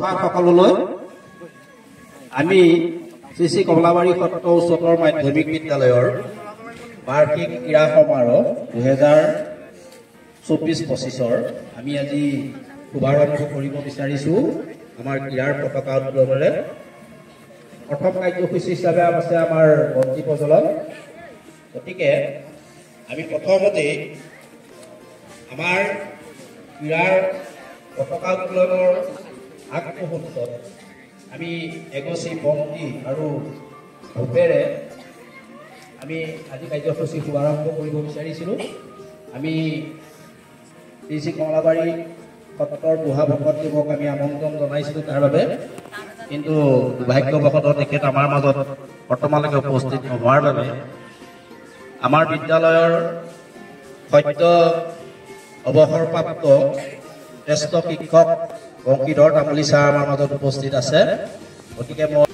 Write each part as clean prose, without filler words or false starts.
সকললৈ আমি শ্ৰী শ্ৰী কমলাবাৰী সত্ৰ উচ্চতৰ মাধ্যমিক বিদ্যালয়ৰ বাৰ্ষিক ক্ৰীড়া সমাৰোহ 2024-25 আমি আজি শুভাৰম্ভ কৰিব বিচাৰিছো আমাৰ ক্ৰীড়াৰ পতাকা উত্তোলনেৰে। প্ৰথম কাৰ্যসূচী হিচাপে আছে আমাৰ বন্তি প্ৰজ্বলন। গতিকে আমি প্ৰথমতে আমাৰ ক্ৰীড়াৰ পতাকা উত্তোলনৰ আগ মুহূৰ্তত আমি এগছি বন্তি আৰু ধূপেৰে আমি আজি কাৰ্যসূচী শুভাৰম্ভ কৰিব বিচাৰিছিলোঁ। আমি শ্ৰী শ্ৰী কমলাবাৰী সত্ৰৰ বুঢ়া ভকতদেৱক আমি আমন্ত্ৰণ জনাইছিলোঁ তাৰ বাবে, কিন্তু দুৰ্ভাগ্যবশতঃ তেখেত আমাৰ মাজত বৰ্তমানলৈকে উপস্থিত নোহোৱাৰ বাবে আমাৰ বিদ্যালয়ৰ সত্য অৱসৰপ্ৰাপ্ত জ্যেষ্ঠ শিক্ষক বংশীধৰ তামুলী ছাৰ আমাৰ মাজত উপস্থিত আছে। গতিকে মই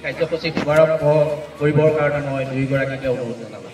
কাৰ্যসূচী শুভাৰম্ভ কৰিবৰ কাৰণে মই দুয়োগৰাকীকে অনুৰোধ জনালোঁ।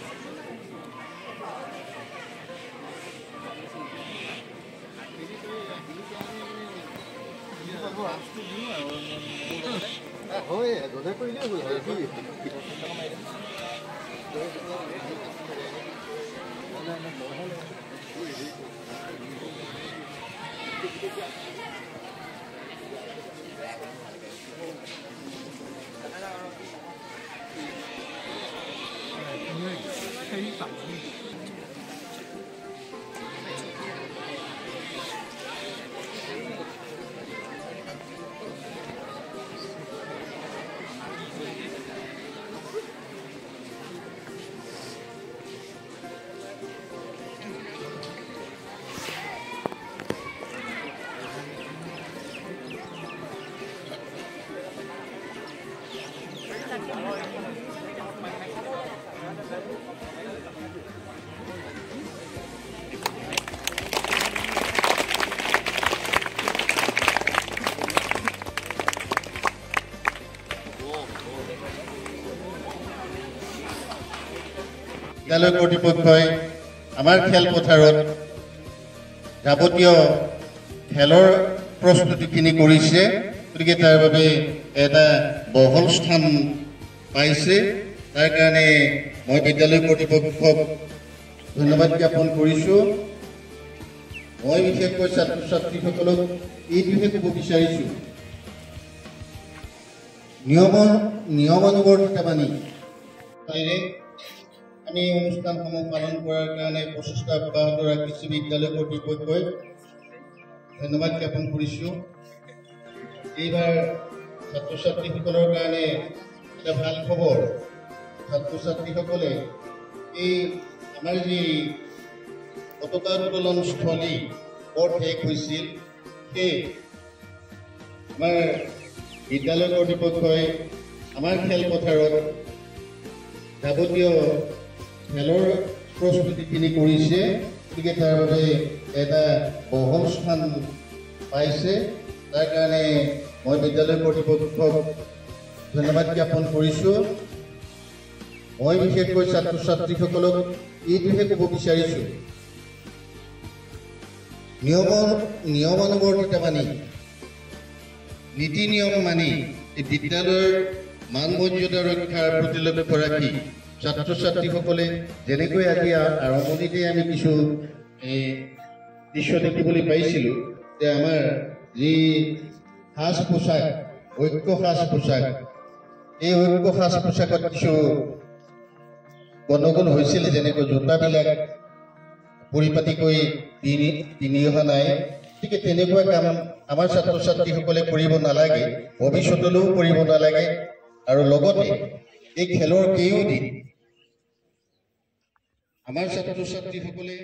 বিদ্যালয় কৰ্তৃপক্ষই আমাৰ খেলপথাৰত যাৱতীয় খেলৰ প্ৰস্তুতিখিনি কৰিছে। গতিকে তাৰ বাবে এটা বহল স্থান পাইছে। তাৰ কাৰণে মই বিদ্যালয় কৰ্তৃপক্ষক ধন্যবাদ জ্ঞাপন কৰিছোঁ। মই বিশেষকৈ ছাত্ৰ ছাত্ৰীসকলক এইটোহে ক'ব বিচাৰিছোঁ, নিয়মানুৱৰ্তিতা মানি আমি অনুষ্ঠানসমূহ পালন কৰাৰ কাৰণে প্ৰচেষ্টা অব্যাহত ৰাখিছোঁ। বিদ্যালয় কৰ্তৃপক্ষই ধন্যবাদ জ্ঞাপন কৰিছোঁ। এইবাৰ ছাত্ৰ ছাত্ৰীসকলৰ কাৰণে এটা ভাল খবৰ, ছাত্ৰ ছাত্ৰীসকলে এই আমাৰ যি পতাকা উত্তোলন স্থলী ক'ত শেষ হৈছিল, সেই আমাৰ বিদ্যালয় কৰ্তৃপক্ষই আমাৰ খেলপথাৰত যাৱতীয় খেলৰ প্ৰস্তুতিখিনি কৰিছে। গতিকে তাৰ বাবে এটা বহল স্থান পাইছে। তাৰ কাৰণে মই বিদ্যালয় কৰ্তৃপক্ষক ধন্যবাদ জ্ঞাপন কৰিছোঁ। মই বিশেষকৈ ছাত্ৰ ছাত্ৰীসকলক এইটোহে ক'ব বিচাৰিছোঁ, নিয়মানুৱৰ্তিতা মানি, নীতি নিয়ম মানি এই বিদ্যালয়ৰ মান মৰ্যাদা ৰক্ষাৰ প্ৰতি লক্ষ্য ৰাখি ছাত্ৰ ছাত্ৰীসকলে যেনেকৈ আজি আৰম্ভণিতে আমি কিছু দৃশ্য দেখিবলৈ পাইছিলোঁ যে আমাৰ যি সাজ পোছাক, ঐক্য সাজ পোছাক, এই ঐক্য সাজ পোছাকত কিছু গণ্ডগোল হৈছিল। যেনেকৈ জোতাবিলাক পৰিপাটিকৈ পিন্ধি অহা নাই। গতিকে তেনেকুৱা কাম আমাৰ ছাত্ৰ ছাত্ৰীসকলে কৰিব নালাগে, ভৱিষ্যতলৈও কৰিব নালাগে। আৰু লগতে এই খেলৰ কেইদিন আমাৰ ছাত্ৰ ছাত্ৰীসকলে